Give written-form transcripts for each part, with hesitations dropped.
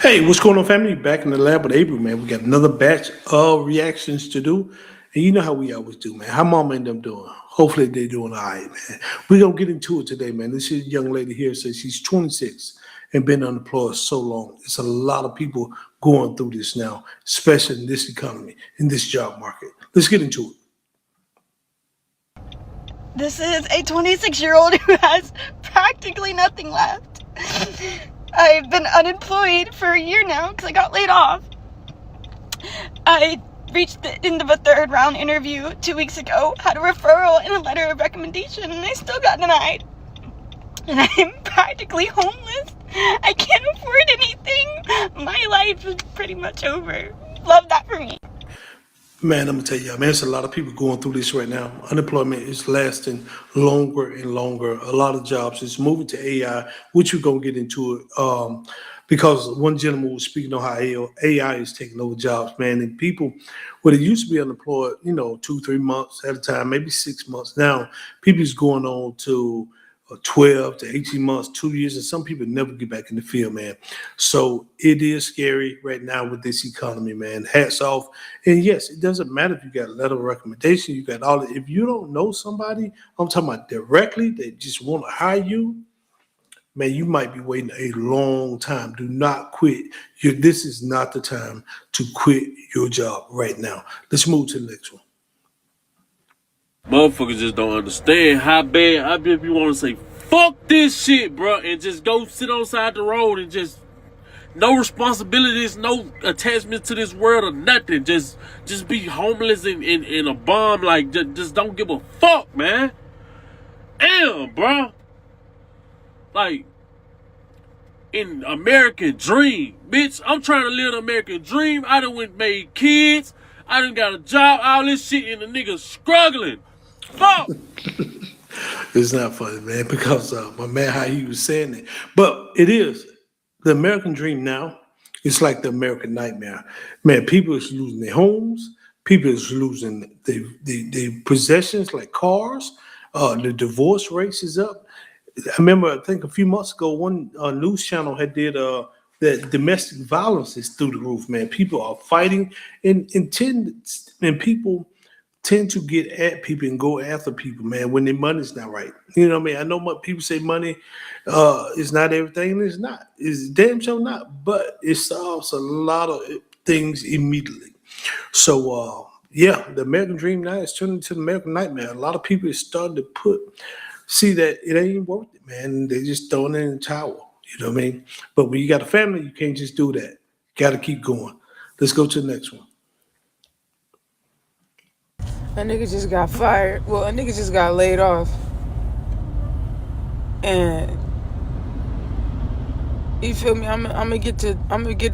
Hey, what's going on, family? Back in the lab with Abrew, man. We got another batch of reactions to do. And you know how we always do, man. How mama and them doing? Hopefully they doing all right, man. We're going to get into it today, man. This is young lady here says she's 26 and been unemployed so long. It's a lot of people going through this now, especially in this economy, in this job market. Let's get into it. This is a 26-year-old who has practically nothing left. I've been unemployed for a year now because I got laid off. I reached the end of a third round interview 2 weeks ago, had a referral and a letter of recommendation, and I still got denied. And I'm practically homeless. I can't afford anything. My life is pretty much over. Love that for me. Man, I'm gonna tell you, man, there's a lot of people going through this right now. Unemployment is lasting longer and longer. A lot of jobs is moving to AI, which we're gonna get into it. Because one gentleman was speaking on how AI is taking over jobs, man, and people, well, they used to be unemployed, 2, 3 months at a time, maybe 6 months. Now, people is going on to 12 to 18 months, 2 years, and some people never get back in the field, man. So it is scary right now with this economy, man. Hats off. And yes, it doesn't matter if you got a letter of recommendation, you got all if you don't know somebody, I'm talking about directly, they just want to hire you, man, you might be waiting a long time. Do not quit. This is not the time to quit your job right now. Let's move to the next one. Motherfuckers just don't understand how bad I bet you want to say fuck this shit, bro, and just go sit on the side of the road and just no responsibilities, no attachment to this world or nothing. Just be homeless in a bum. Like just don't give a fuck, man. Damn, bro. Like in American dream, bitch. I'm trying to live an American dream. I done went made kids. I done got a job. All this shit, and the niggas struggling. Fuck. It's not funny, man, because my man, how he was saying it. But it is. The American dream now, it's like the American nightmare. Man, people is losing their homes. People is losing their possessions like cars. The divorce rates is up. I remember, I think a few months ago, one news channel had did that domestic violence is through the roof, man. People are fighting and people tend to get at people and go after people, man, when their money's not right. You know what I mean? I know what people say money is not everything, and it's not. It's damn sure not, but it solves a lot of things immediately. So, yeah, the American dream now is turning into the American nightmare. A lot of people are starting to see that it ain't worth it, man. They just throwing it in the towel. You know what I mean? But when you got a family, you can't just do that. You got to keep going. Let's go to the next one. A nigga just got fired. Well, a nigga just got laid off. And you feel me? I'm gonna get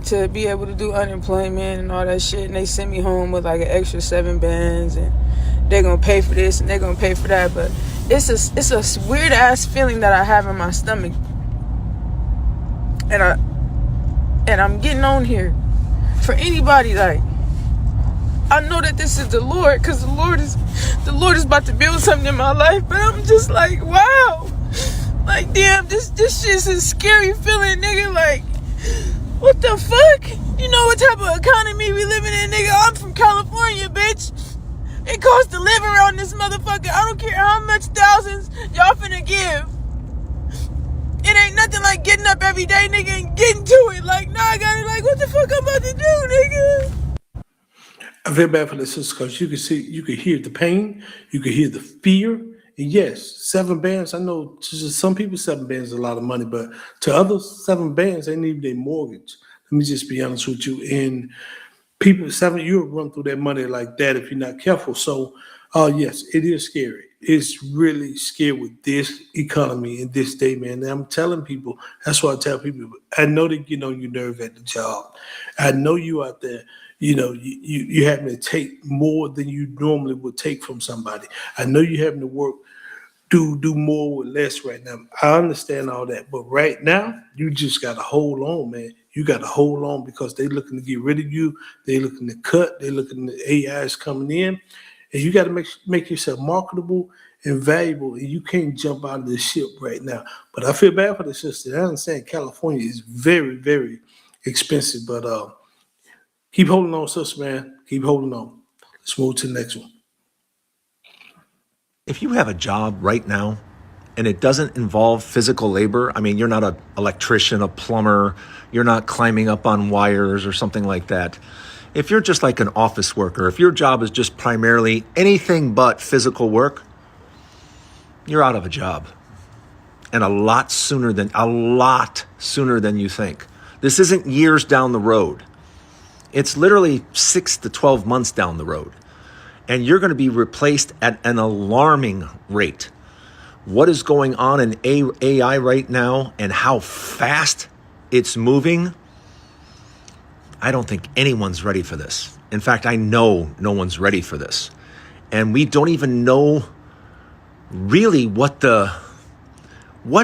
to be able to do unemployment and all that shit. And they send me home with like an extra 7 bands, and they're gonna pay for this and they're gonna pay for that. But it's a weird ass feeling that I have in my stomach. And I'm getting on here for anybody. Like, I know that this is the Lord, because the Lord is about to build something in my life, but I'm just like, wow. Like, damn, this shit's a scary feeling, nigga. Like, what the fuck? You know what type of economy we living in, nigga? I'm from California, bitch. It costs to live around this motherfucker. I don't care how much thousands y'all finna give. It ain't nothing like getting up every day, nigga, and getting to it. Like, nah, I got it. Like, what the fuck I'm about to do, nigga? I feel bad for the sisters because you can hear the pain, you can hear the fear. And yes, 7 bands, I know to some people 7 bands is a lot of money, but to others, 7 bands, they need their mortgage. Let me just be honest with you. And people, you'll run through that money like that if you're not careful. So, yes, it is scary. It's really scary with this economy in this day, man. And I'm telling people, that's why I tell people, I know that get on your nerve at the job. I know you out there, you having to take more than you normally would take from somebody. I know you having to work, do more with less right now. I understand all that. But right now, you just got to hold on, man. You got to hold on because they looking to get rid of you. They looking to cut. They looking to AI is coming in. And you got to make yourself marketable and valuable. And you can't jump out of the ship right now. But I feel bad for the sister. I understand California is very, very expensive. But keep holding on, sister, man. Keep holding on. Let's move to the next one. If you have a job right now and it doesn't involve physical labor, I mean, you're not an electrician, a plumber, you're not climbing up on wires or something like that. If you're just like an office worker, if your job is just primarily anything but physical work, you're out of a job. And a lot sooner than you think. This isn't years down the road. It's literally 6 to 12 months down the road. And you're going to be replaced at an alarming rate. What is going on in AI right now and how fast it's moving, I don't think anyone's ready for this. In fact, I know no one's ready for this. And we don't even know really what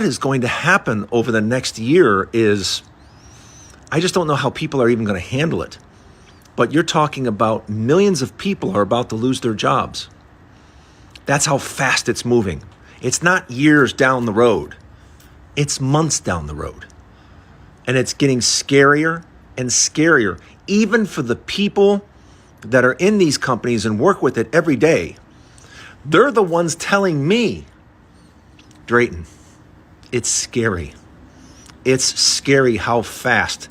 is going to happen over the next year is, I just don't know how people are even going to handle it. But you're talking about millions of people are about to lose their jobs. That's how fast it's moving. It's not years down the road. It's months down the road. And it's getting scarier and scarier, even for the people that are in these companies and work with it every day. They're the ones telling me, Drayton, it's scary. It's scary how fast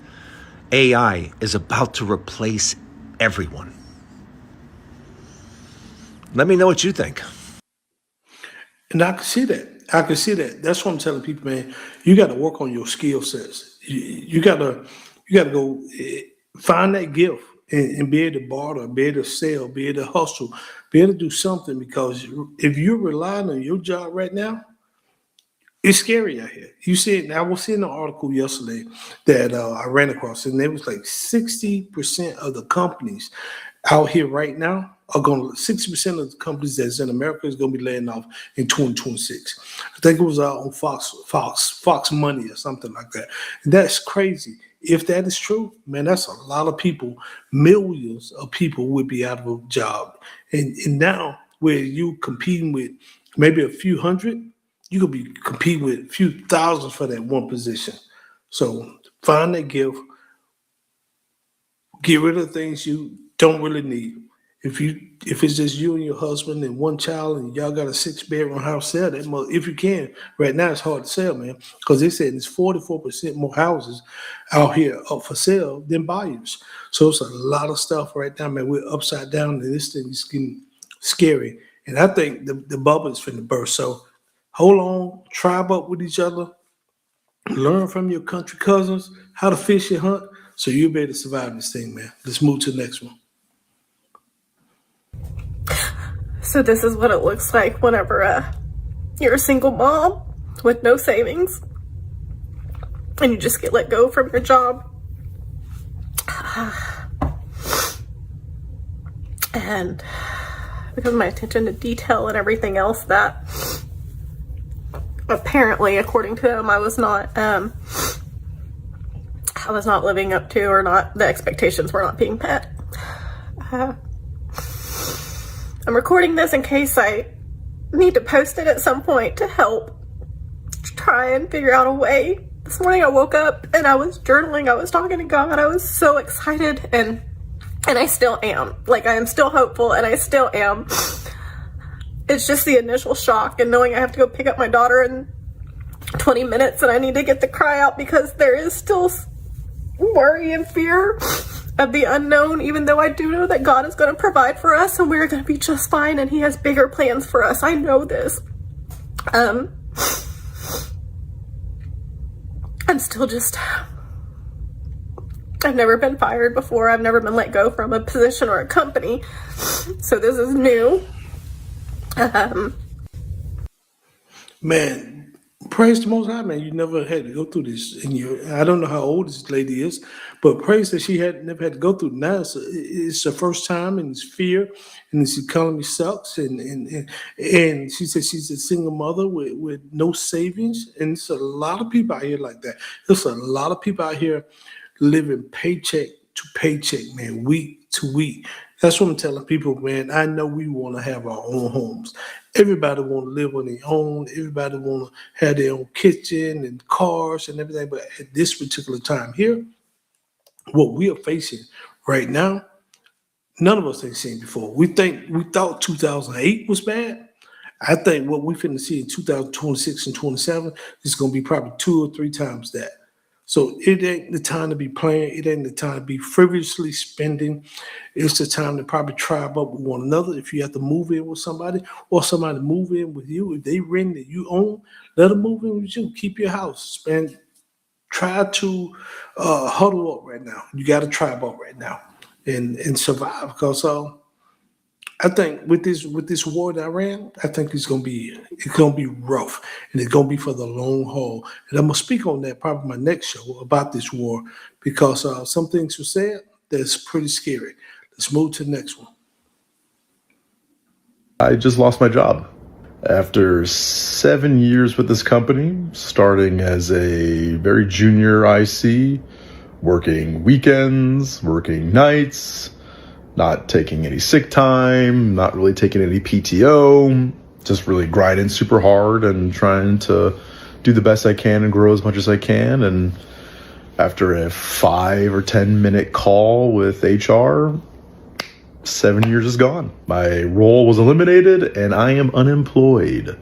AI is about to replace everyone. Let me know what you think. And I can see that. That's what I'm telling people, man. You got to work on your skill sets. You got to go find that gift and be able to barter, be able to sell, be able to hustle, be able to do something. Because if you're relying on your job right now, it's scary out here. You see it. I was seeing an article yesterday that I ran across, and it was like 60% of the companies out here right now are going to, 60% of the companies that's in America is going to be laying off in 2026. I think it was on Fox Money or something like that. And that's crazy. If that is true, man, that's a lot of people. Millions of people would be out of a job. And now where you competing with maybe a few hundred, you could be competing with a few thousands for that one position. So find that gift. Get rid of the things you don't really need. If it's just you and your husband and one child and y'all got a 6-bedroom house, sell that if you can. Right now it's hard to sell, man, because they said there's 44% more houses out here up for sale than buyers. So it's a lot of stuff right now, man. We're upside down and this thing is getting scary. And I think the bubble is finna burst. So hold on, tribe up with each other, learn from your country cousins how to fish and hunt so you'll be able to survive this thing, man. Let's move to the next one. So this is what it looks like whenever you're a single mom with no savings and you just get let go from your job. And because of my attention to detail and everything else that apparently, according to them, I was not living up to, or not, the expectations were not being met. I'm recording this in case I need to post it at some point to help try and figure out a way. This morning I woke up and I was journaling, I was talking to God, I was so excited, and I still am. Like, I am still hopeful, and I still am. It's just the initial shock and knowing I have to go pick up my daughter in 20 minutes and I need to get the cry out because there is still worry and fear of the unknown, even though I do know that God is going to provide for us and we're going to be just fine and He has bigger plans for us. I know this. I'm still just, I've never been fired before. I've never been let go from a position or a company. So this is new. Man, praise the Most High, man. You never had to go through this. I don't know how old this lady is, but praise that she had never had to go through. Now it's her first time, and it's fear, and this economy sucks. And she said she's a single mother with no savings, and it's a lot of people out here like that. There's a lot of people out here living paycheck to paycheck, man, week to week. That's what I'm telling people, man. I know we want to have our own homes. Everybody want to live on their own. Everybody want to have their own kitchen and cars and everything. But at this particular time here, what we are facing right now, none of us ain't seen before. We thought 2008 was bad. I think what we finna see in 2026 and 27 is gonna be probably 2 or 3 times that. So it ain't the time to be playing. It ain't the time to be frivolously spending. It's the time to probably tribe up with one another. If you have to move in with somebody or somebody move in with you, if they rent that you own, let them move in with you. Keep your house. Spend. Try to huddle up right now. You got to tribe up right now and survive because I think with this war that I ran, I think it's gonna be rough and it's gonna be for the long haul. And I'm gonna speak on that probably my next show about this war because some things were said that's pretty scary. Let's move to the next one. I just lost my job. After 7 years with this company, starting as a very junior IC, working weekends, working nights, not taking any sick time, not really taking any PTO, just really grinding super hard and trying to do the best I can and grow as much as I can. And after a 5 or 10 minute call with HR, 7 years is gone. My role was eliminated and I am unemployed.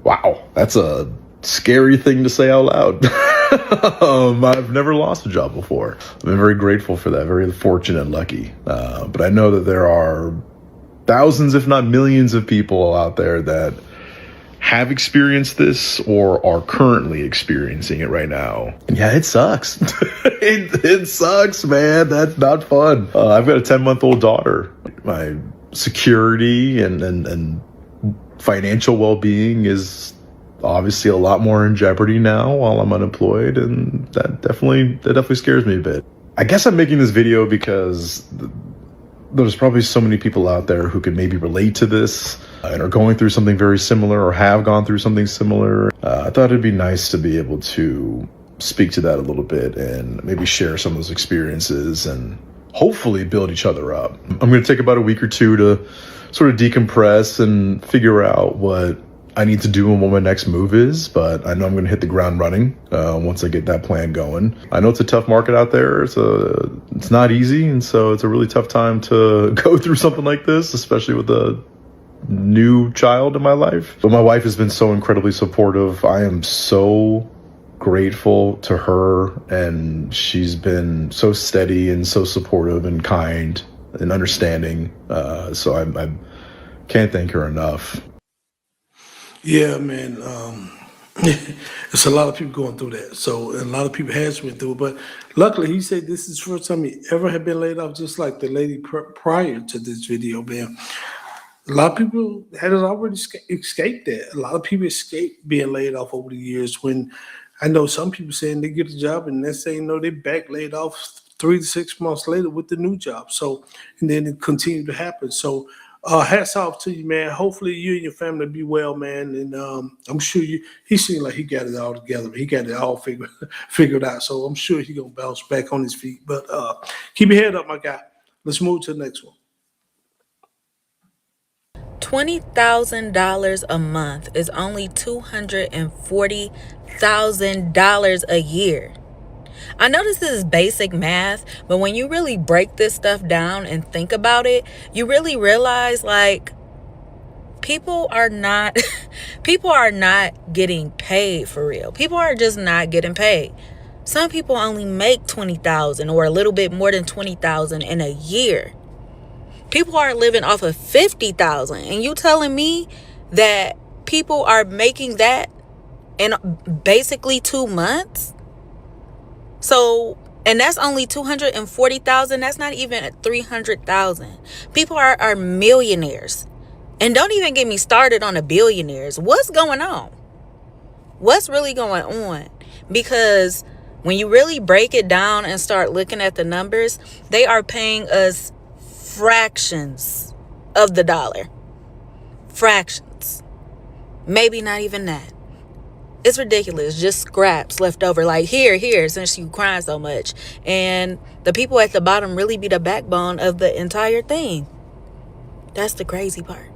Wow, that's a scary thing to say out loud. I've never lost a job before. I've been very grateful for that, very fortunate and lucky. But I know that there are thousands, if not millions of people out there that have experienced this or are currently experiencing it right now. And yeah, it sucks. It sucks, man. That's not fun. I've got a 10-month-old daughter. My security and financial well-being is obviously a lot more in jeopardy now while I'm unemployed, and that definitely scares me a bit. I guess I'm making this video because there's probably so many people out there who could maybe relate to this and are going through something very similar or have gone through something similar. I thought it'd be nice to be able to speak to that a little bit and maybe share some of those experiences and hopefully build each other up. I'm going to take about a week or two to sort of decompress and figure out what I need to do and what my next move is, but I know I'm going to hit the ground running once I get that plan going. I know it's a tough market out there. It's not easy, and so it's a really tough time to go through something like this, especially with a new child in my life. But my wife has been so incredibly supportive. I am so grateful to her, and she's been so steady and so supportive and kind and understanding. So I can't thank her enough. Yeah, man. It's a lot of people going through that. So a lot of people has went through it. But luckily, he said this is the first time he ever had been laid off, just like the lady prior to this video, man. A lot of people had already escaped that. A lot of people escaped being laid off over the years. When I know some people saying they get a job and next thing you know, they back laid off 3 to 6 months later with the new job. So, and then it continued to happen. So, hats off to you, man. Hopefully you and your family be well, man. And I'm sure he seemed like he got it all together. He got it all figured out. So I'm sure he's going to bounce back on his feet. But keep your head up, my guy. Let's move to the next one. $20,000 a month is only $240,000 a year. I know this is basic math, but when you really break this stuff down and think about it, you really realize like people are not getting paid for real. People are just not getting paid. Some people only make $20,000 or a little bit more than $20,000 in a year. People are living off of $50,000, and you telling me that people are making that in basically 2 months? So, and that's only 240,000. That's not even 300,000. People are millionaires, and don't even get me started on the billionaires. What's going on? What's really going on? Because when you really break it down and start looking at the numbers, they are paying us fractions of the dollar. Fractions. Maybe not even that. It's ridiculous. Just scraps left over. Like, here, since you crying so much. And the people at the bottom really be the backbone of the entire thing. That's the crazy part.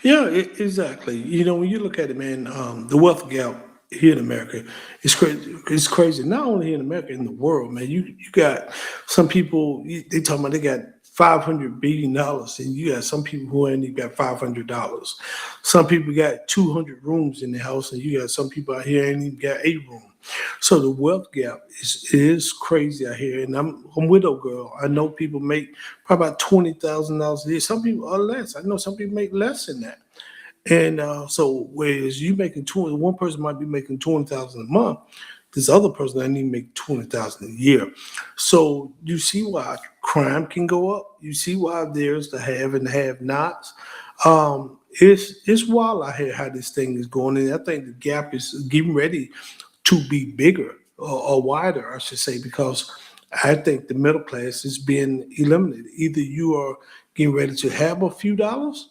Yeah, exactly. You know, when you look at it, man, the wealth gap here in America. It's crazy. It's crazy. Not only here in America, in the world, man. You got some people. They talking about they got $500 billion, and you got some people who ain't even got $500. Some people got 200 rooms in the house, and you got some people out here ain't even got a room. So the wealth gap is crazy out here. And I'm a widow girl. I know people make probably about $20,000 a year. Some people are less. I know some people make less than that. And so whereas you making 20, one person might be making 20,000 a month, this other person I need to make 20,000 a year. So you see why crime can go up. You see why there's the have and the have-nots. It's wild out here how this thing is going, and I think the gap is getting ready to be bigger or wider, I should say, because I think the middle class is being eliminated. Either you are getting ready to have a few dollars,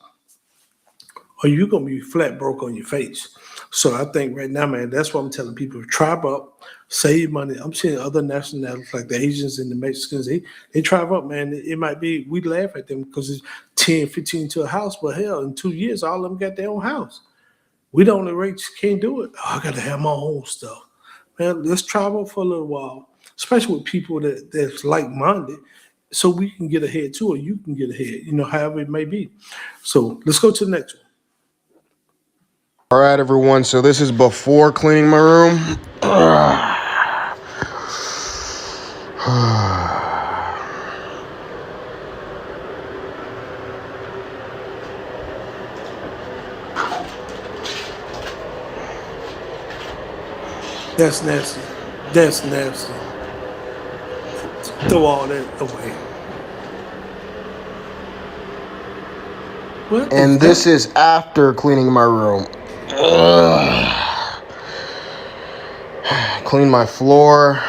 or you're going to be flat broke on your face. So I think right now, man, that's what I'm telling people. Tribe up, save money. I'm seeing other nationalities like the Asians and the Mexicans, they tribe up, man. It might be, we laugh at them because it's 10, 15 to a house, but hell, in 2 years, all of them got their own house. We the only rates can't do it. Oh, I got to have my own stuff. Man, let's travel for a little while, especially with people that's like-minded, so we can get ahead too, or you can get ahead, however it may be. So let's go to the next one. All right, everyone. So this is before cleaning my room. That's nasty. That's nasty. Throw all that away. What? And this is after cleaning my room. Clean my floor.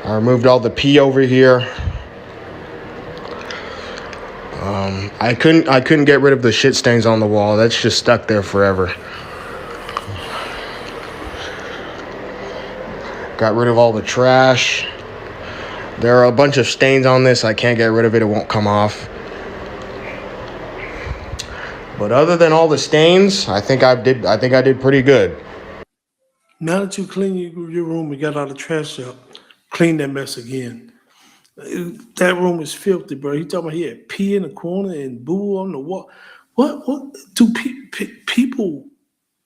I removed all the pee over here. I couldn't get rid of the shit stains on the wall. That's just stuck there forever. Got rid of all the trash. There are a bunch of stains on this. I can't get rid of it. It won't come off. But other than all the stains, I think I did pretty good. Now that you clean your room and got all the trash up, clean that mess again. That room is filthy, bro. He talking about he had pee in the corner and boo on the wall. What do people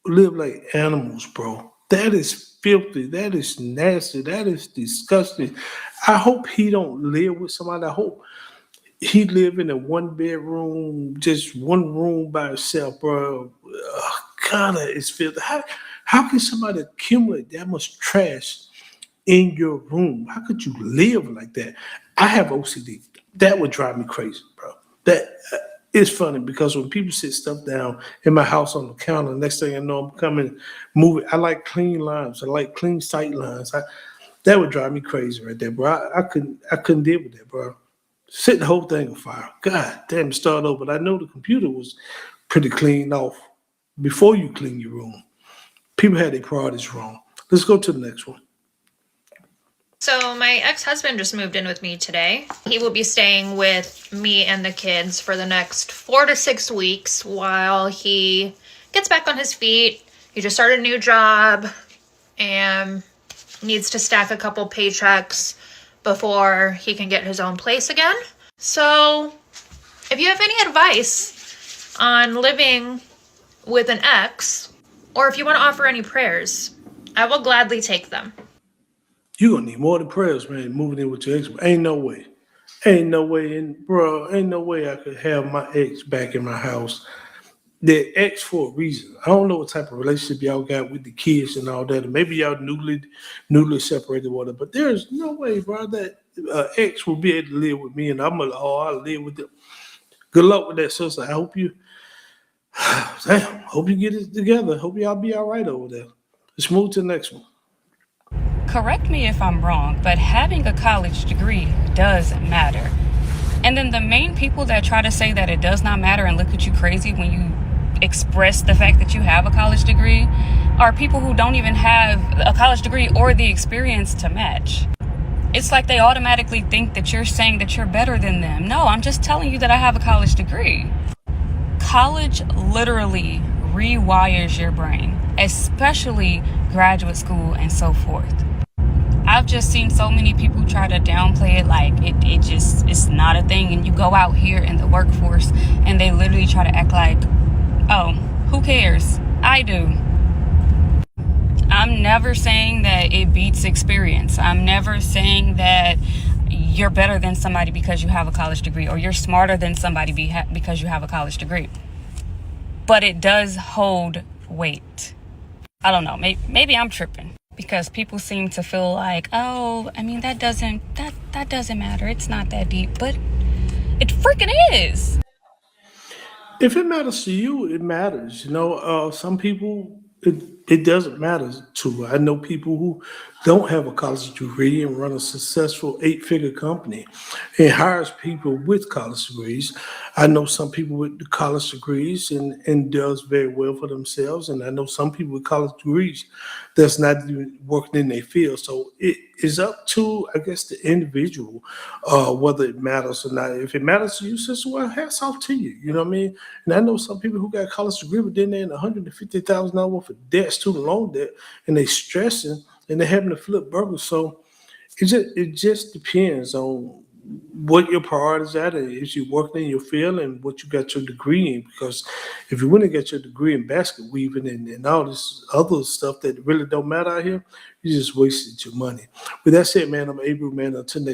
live like animals, bro? That is filthy. That is nasty. That is disgusting. I hope he don't live with somebody. I hope he live in a 1-bedroom, just one room by himself, bro. God, it's filthy. How can somebody accumulate that much trash in your room? How could you live like that? I have OCD. That would drive me crazy, bro. That it's funny because when people sit stuff down in my house on the counter, next thing I know, I'm coming, moving. I like clean lines. I like clean sight lines. That would drive me crazy right there, bro. I couldn't deal with that, bro. Set the whole thing on fire. God damn, start over. But I know the computer was pretty cleaned off before you clean your room. People had their priorities wrong. Let's go to the next one. So my ex-husband just moved in with me today. He will be staying with me and the kids for the next 4 to 6 weeks while he gets back on his feet. He just started a new job and needs to stack a couple paychecks before he can get his own place again. So if you have any advice on living with an ex, or if you want to offer any prayers, I will gladly take them. You're going to need more than prayers, man, moving in with your ex. Ain't no way. Ain't no way I could have my ex back in my house. The ex for a reason. I don't know what type of relationship y'all got with the kids and all that. Maybe y'all newly separated, whatever. But there's no way, bro, that ex will be able to live with me, and I'll live with them. Good luck with that, sister. I hope you get it together. Hope y'all be all right over there. Let's move to the next one. Correct me if I'm wrong, but having a college degree does matter. And then the main people that try to say that it does not matter and look at you crazy when you express the fact that you have a college degree are people who don't even have a college degree or the experience to match. It's like they automatically think that you're saying that you're better than them. No, I'm just telling you that I have a college degree. college literally rewires your brain, especially graduate school and so forth. I've just seen so many people try to downplay it, like it's not a thing. And you go out here in the workforce and they literally try to act like, oh, who cares? I do. I'm never saying that it beats experience. I'm never saying that you're better than somebody because you have a college degree, or you're smarter than somebody because you have a college degree. But it does hold weight. I don't know. Maybe I'm tripping, because people seem to feel like, oh, I mean, that doesn't matter. It's not that deep, but it freaking is. If it matters to you, it matters. Some people it doesn't matter to. I know people who don't have a college degree and run a successful 8-figure company and hires people with college degrees. I know some people with the college degrees and does very well for themselves. And I know some people with college degrees that's not even working in their field. So it is up to, I guess, the individual, whether it matters or not. If it matters to you, sister, well, hats off to you. You know what I mean? And I know some people who got a college degree, but then they're in $150,000 worth of debt, student loan debt, and they stressing and they're having to flip burgers. So it just depends on what your priorities are, and if you're working in your field and what you got your degree in. Because if you wouldn't get your degree in basket weaving and all this other stuff that really don't matter out here, you just wasted your money. With that said, man, I'm Abrew, man. Until next